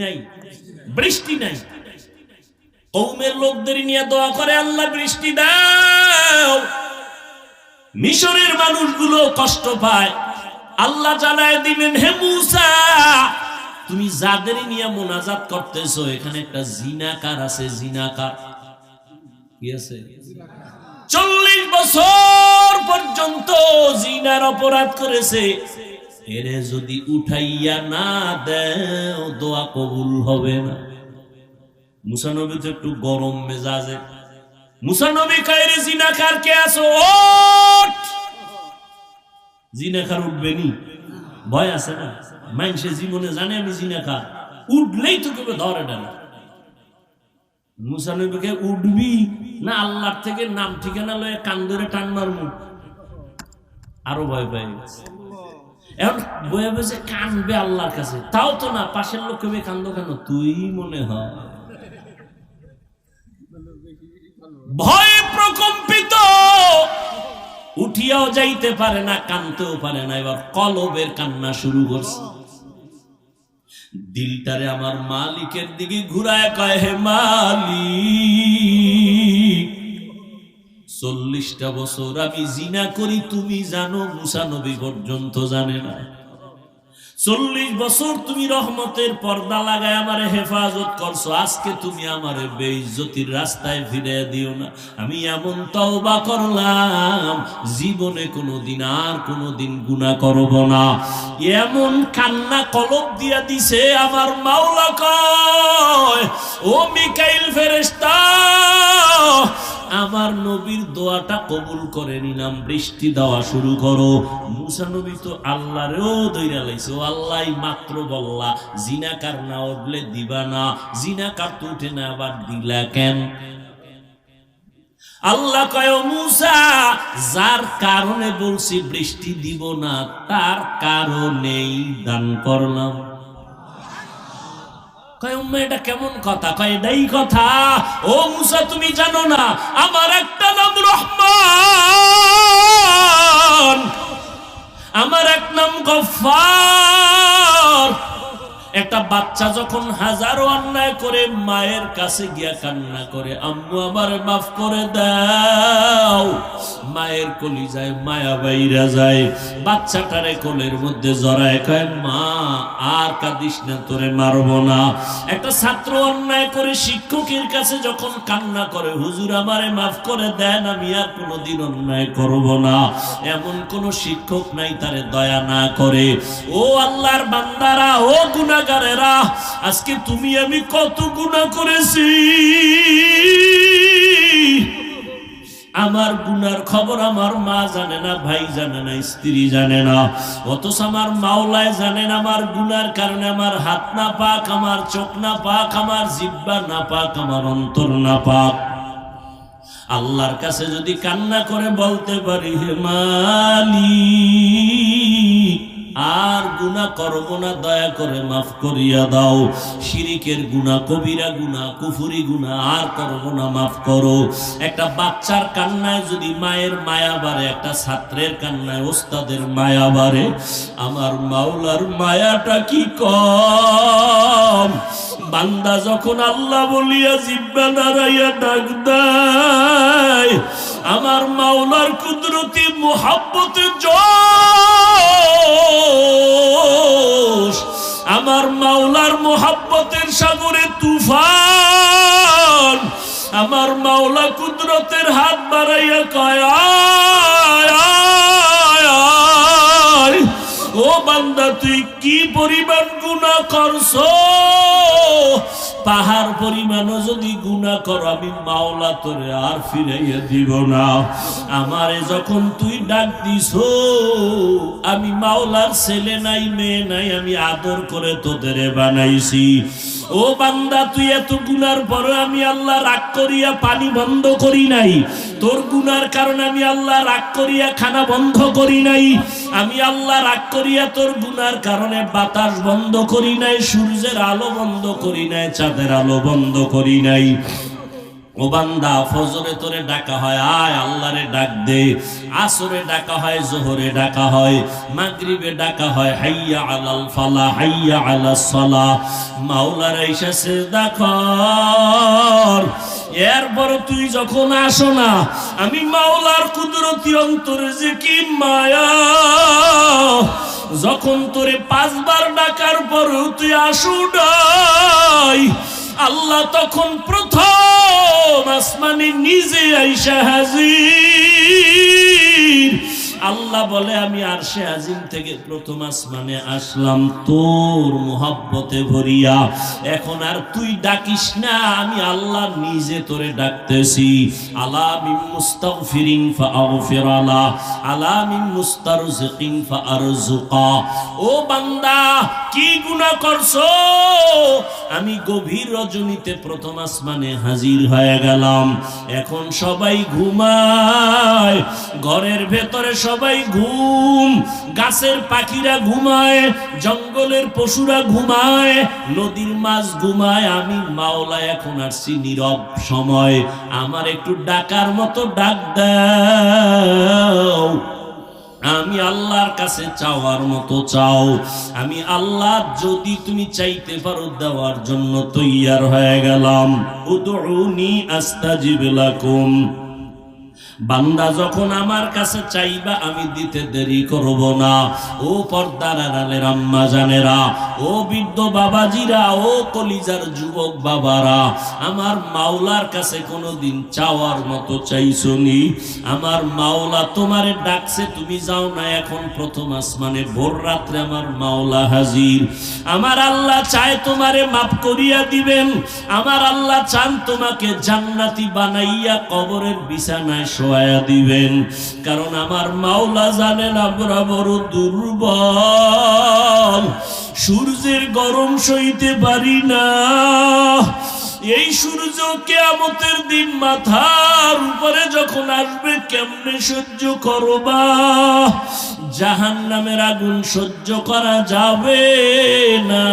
নাই? বৃষ্টি নাই। কওমের লোকদের নিয়ে দোয়া করে, আল্লাহ বৃষ্টি দাও। মিশরের মানুষগুলো কষ্ট পায়। আল্লাহ জানায় দিলেন, হে মূসা, তুমি যাদের নিয়ে মোনাজাত করতেছো এখানে একটা জিনাকার আছে। জিনাকার কি আছে? 40 বছর পর্যন্ত জিনার অপরাধ করেছে। এরে যদি উঠাইয়া না দেও দোয়া কবুল হবে না। মুসা নবী তো একটু গরম মেজাজে। মুসা নবী কয়, রে জিনাকার কে আছো, ওঠ। জিনাকার উঠবে নি? ভয় আছে না? মানুষের জীবনে জানে আমি জিনাকার, উঠলেই তো কেউ ধরে ডালা। মুসা নবীকে উঠবি না আল্লাহর থেকে নাম ঠিকানা লয়ে কান ধরে টান মারবো? আরো ভয় পাই গেছে। এখন বয়ে বসে কানবে আল্লাহর কাছে, তাও তো না। পাশের লোক কবে কান্দো কেন? তুই মনে হয় ভয়ে প্রকম্পিত, উঠিয়াও যাইতে পারে না, কানতেও পারে না। এবার কলবের কান্না শুরু করছে। দিলটারে আমার মালিকের দিকে ঘুরায় কয়, হে মালিক, 40টা বছর আমি জিনা করি, তুমি জানো। মুসা নবী পর্যন্ত জানে না। 40 বছর তুমি রহমতের পর্দা লাগায় আমারে হেফাজত করছো। আজকে তুমি আমারে বেইজ্জতির রাস্তায় ফিরে দিও না। আমি এমন তওবা করলাম, জীবনে কোনোদিন আর কোনোদিন গুনাহ করব না। এমন কান্না কলব দিয়া দিছে। আমার মাওলা কয়, ও মিকাইল ফেরেশতা, আমার নবীর দোয়াটা কবুল করে নিলাম, বৃষ্টি দেওয়া শুরু করো। মুসা নবী তো আল্লাহরেও দইরা লাইছে। ও আল্লাহ মাত্র বললা জিনাকার না উঠলে দিবা না, জিনাকার তো উঠে না, আবার দিলা কেন? আল্লাহ কয়, মুসা, যার কারণে বলছি বৃষ্টি দিব না তার কারণেই দান করলাম। কয় উম্মা এটা কেমন কথা? কয় এটাই কথা। ও মুসা, তুমি জানো না আমার একটা নাম রহমান, আমার এক নাম গফফার। একটা বাচ্চা যখন হাজারো অন্যায় করে মায়ের কাছে গিয়া কান্না করে, আম্মু আমার মাফ করে দাও, মায়ের কলিজায় মায়া বাইরা যায়। বাচ্চাটারে কোলের মধ্যে জড়ায় কয়, মা আর কাঁদিস না, তোরে মারবো না। একটা ছাত্র অন্যায় করে শিক্ষকের কাছে যখন কান্না করে, হুজুর আমারে মাফ করে দেন, আমি আর কোনোদিন অন্যায় করব না। এমন কোন শিক্ষক নাই তারে দয়া না করে। ও আল্লাহর বান্দারা, ও গুনাহগারেরা, আজকে তুমি আমি কত গুনাহ করেছি। আমার গুনার খবর আমার মা জানে না, ভাই জানে না, স্ত্রী জানে না, অথচ আমার মাওলায় জানেন আমার গুনার কারণে আমার হাত না পাক, আমার চোখ না পাক, আমার জিহ্বা না পাক, আমার অন্তর না পাক। আল্লাহর কাছে যদি কান্না করে বলতে পারি, হে মালিক আর গুনাহ করব না, দয়া করে মাফ করিয়া দাও। শিরিকের গুনাহ, কবিরা গুনাহ, কুফরি গুনাহ আর করব না, মাফ করো। একটা বাচ্চার কান্নায় যদি মায়ের মায়া বাড়ে, একটা ছাত্রের কান্নায় ওস্তাদের মায়া বাড়ে, আমার মাওলার মায়াটা কি কম? বান্দা যখন আল্লাহ বলিয়া জিহ্বা নাড়াইয়া ডাক দেয়, আমার মাওলার কুদরতি মুহাব্বতের জোশ, আমার মাওলার মুহাব্বতের সাগরে তুফান, আমার মাওলা কুদরতের হাত বাড়াইয়া কয়, আয় আয় আয়। ও বান্দা, তুই কি পরিমাণ গুনাহ করছো? পাহাড় পরিমাণও যদি গুনাহ কর, আমি মাওলা তোরে আর ফিরাইয়া দিব না। আমারে যখন তুই ডাক দিছো, আমি মাওলার ছেলে নাই, মেয়ে নাই, আমি আদর করে তোদের বানাইছি। ও বান্দা, তুই এত গুনার পরে আমি আল্লাহ রাগ করিয়া পানি বন্ধ করি নাই। তোর গুনার কারণে আমি আল্লাহ রাগ করিয়া খানা বন্ধ করি নাই। আমি আল্লাহ রাগ করিয়া তোর গুনার কারণে বাতাস বন্ধ করি নাই, সূর্যের আলো বন্ধ করি নাই, চাঁদের আলো বন্ধ করি নাই। ও ও বান্দা, ফজরে তোরে ডাকা হয় আয় আল্লাহরে ডাক দে, আসরে ডাকা হয়, জোহরে ডাকা হয়, মাগরিবে ডাকা হয় হাইয়া আলাল ফালাহ, হাইয়া আলাস সালাহ। মাওলার আইসা সিজদা কর। এরপর তুই যখন আসো না, আমি মাওলার কুদরতি অন্তরে যে কি মায়া, যখন তোরে 5 বার ডাকার পর তুই আসু নাই, আল্লাহ তখন প্রথম আসমানে নিজে আইসা হাজির। আল্লাহ বলে আমি আরশে আজিম থেকে প্রথম আসমানে আসলাম তোর মোহাব্বতে ভরিয়া, এখন আর তুই ডাকিস না, আমি আল্লাহ নিজে তোরে ডাকতেছি। আলা মিন মুস্তাগফিরিন ফাআগফির আলা, আলা মিন মুস্তারজিকিন ফাআরজুকা। ও বান্দা, কি গুনাহ করছো? আমি গভীর রজনীতে প্রথম আসমানে হাজির হয়ে গেলাম, এখন সবাই ঘুমায়, ঘরের ভেতরে সবাই ঘুম, গাছের পাখিরা ঘুমায়, জঙ্গলের পশুরা ঘুমায়, নদীর মাছ ঘুমায়, আমি মাওলা এখন আসছি নীরব সময়, আমার একটু ডাকার মতো ডাক দাও। আমি আল্লাহর কাছে চাওয়ার মতো চাও, আমি আল্লাহ যদি তুমি চাইতে পারো দেওয়ার জন্য তৈয়ার হয়ে গেলাম। উদউনি আস্তাজিব লাকুম। বান্দা যখন আমার কাছে চাইবা আমি দিতে দেরি করব না। ও পর্দার আড়ালের আম্মা জানেরা, ও বৃদ্ধ বাবাজিরা, ও কলিজার যুবক বাবারা, আমার মাওলার কাছে কোনোদিন চাওয়ার মতো চাইছনি? আমার মাওলা তোমারে ডাকছে, তুমি যাও না, এখন প্রথম আসমানে ভোর রাত্রে আমার মাওলা হাজির। আমার আল্লাহ চায় তোমারে মাফ করিয়া দিবেন, আমার আল্লাহ চান তোমাকে জান্নাতি বানাইয়া কবরের বিছানায় শোয়া দিবেন, কারণ আমার মাওলা জানেন আমরা বড় দুর্বল, সূর্যের গরম সইতে পারি না। এই সূর্য কিয়ামতের দিন মাথার উপরে যখন আসবে কেমনে সহ্য করবা? জাহান্নামের আগুন সহ্য করা যাবে না।